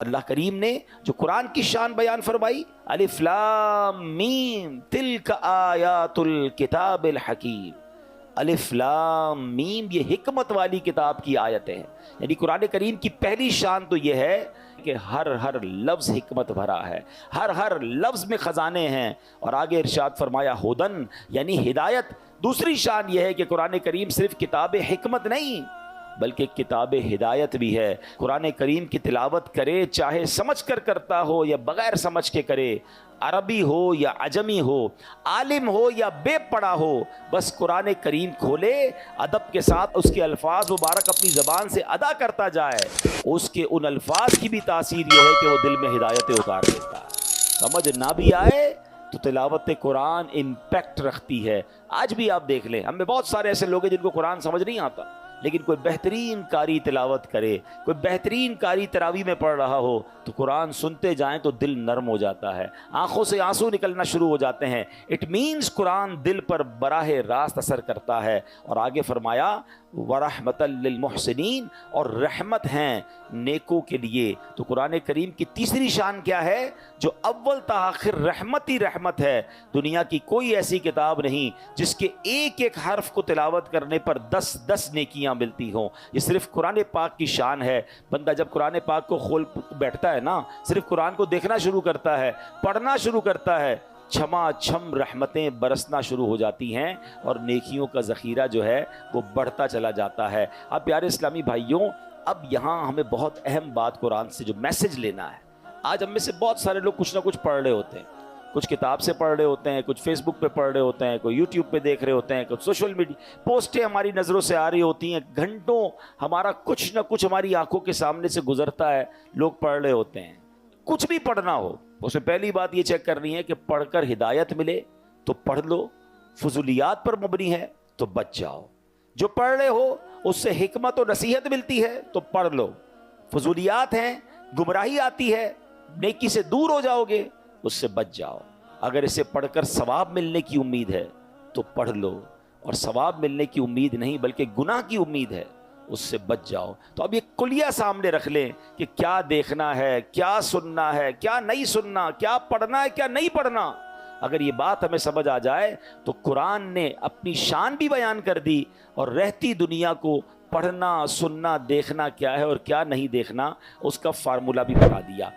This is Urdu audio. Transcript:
اللہ کریم نے جو قرآن کی شان بیان فرمائی، الف لام میم تلک آیات الکتاب الحکیم، الف لام میم یہ حکمت والی کتاب کی آیتیں ہیں۔ یعنی قرآن کریم کی پہلی شان تو یہ ہے کہ ہر لفظ حکمت بھرا ہے، ہر لفظ میں خزانے ہیں۔ اور آگے ارشاد فرمایا ہدن یعنی ہدایت۔ دوسری شان یہ ہے کہ قرآن کریم صرف کتاب حکمت نہیں بلکہ کتاب ہدایت بھی ہے۔ قرآن کریم کی تلاوت کرے چاہے سمجھ کر کرتا ہو یا بغیر سمجھ کے کرے، عربی ہو یا عجمی ہو، عالم ہو یا بے پڑھا ہو، بس قرآن کریم کھولے، ادب کے ساتھ اس کے الفاظ مبارک اپنی زبان سے ادا کرتا جائے، اس کے ان الفاظ کی بھی تاثیر یہ ہے کہ وہ دل میں ہدایتیں اتار دیتا ہے۔ سمجھ نہ بھی آئے تو تلاوت قرآن امپیکٹ رکھتی ہے۔ آج بھی آپ دیکھ لیں، ہم میں بہت سارے ایسے لوگ ہیں جن کو قرآن سمجھ نہیں آتا، لیکن کوئی بہترین قاری تلاوت کرے، کوئی بہترین قاری تراویح میں پڑھ رہا ہو تو قرآن سنتے جائیں تو دل نرم ہو جاتا ہے، آنکھوں سے آنسو نکلنا شروع ہو جاتے ہیں۔ اٹ مینز قرآن دل پر براہ راست اثر کرتا ہے۔ اور آگے فرمایا وَرَحْمَةً لِّلْمُحْسِنِينَ اور رحمت ہیں نیکوں کے لیے۔ تو قرآن کریم کی تیسری شان کیا ہے؟ جو اول تا آخر رحمت ہی رحمت ہے۔ دنیا کی کوئی ایسی کتاب نہیں جس کے ایک ایک حرف کو تلاوت کرنے پر 10 نیکیاں ملتی ہوں۔ یہ صرف قرآن پاک کی شان ہے۔ بندہ جب قرآن پاک کو کھول بیٹھتا ہے نا، صرف قرآن کو دیکھنا شروع کرتا ہے، پڑھنا شروع کرتا ہے، چھما چھم رحمتیں برسنا شروع ہو جاتی ہیں اور نیکیوں کا ذخیرہ جو ہے وہ بڑھتا چلا جاتا ہے۔ اب پیارے اسلامی بھائیوں، اب یہاں ہمیں بہت اہم بات قرآن سے جو میسج لینا ہے۔ آج ہم میں سے بہت سارے لوگ کچھ نہ کچھ پڑھ رہے ہوتے ہیں، کچھ کتاب سے پڑھ رہے ہوتے ہیں، کچھ فیس بک پہ پڑھ رہے ہوتے ہیں، کوئی یوٹیوب پہ دیکھ رہے ہوتے ہیں، کچھ سوشل میڈیا پوسٹیں ہماری نظروں سے آ رہی ہوتی ہیں، گھنٹوں ہمارا کچھ نہ کچھ ہماری آنکھوں کے سامنے سے گزرتا ہے، لوگ پڑھ رہے ہوتے ہیں۔ کچھ بھی پڑھنا ہو اس میں پہلی بات یہ چیک کرنی ہے کہ پڑھ کر ہدایت ملے تو پڑھ لو، فضولیات پر مبنی ہے تو بچ جاؤ۔ جو پڑھ رہے ہو اس سے حکمت و نصیحت ملتی ہے تو پڑھ لو، فضولیات ہیں، گمراہی آتی ہے، نیکی سے دور ہو جاؤ گے، اس سے بچ جاؤ۔ اگر اسے پڑھ کر ثواب ملنے کی امید ہے تو پڑھ لو، اور ثواب ملنے کی امید نہیں بلکہ گناہ کی امید ہے، اس سے بچ جاؤ۔ تو اب یہ کلیہ سامنے رکھ لیں کہ کیا دیکھنا ہے، کیا سننا ہے، کیا نہیں سننا، کیا پڑھنا ہے، کیا نہیں پڑھنا۔ اگر یہ بات ہمیں سمجھ آ جائے تو قرآن نے اپنی شان بھی بیان کر دی، اور رہتی دنیا کو پڑھنا، سننا، دیکھنا کیا ہے اور کیا نہیں دیکھنا اس کا فارمولہ بھی بتا دیا۔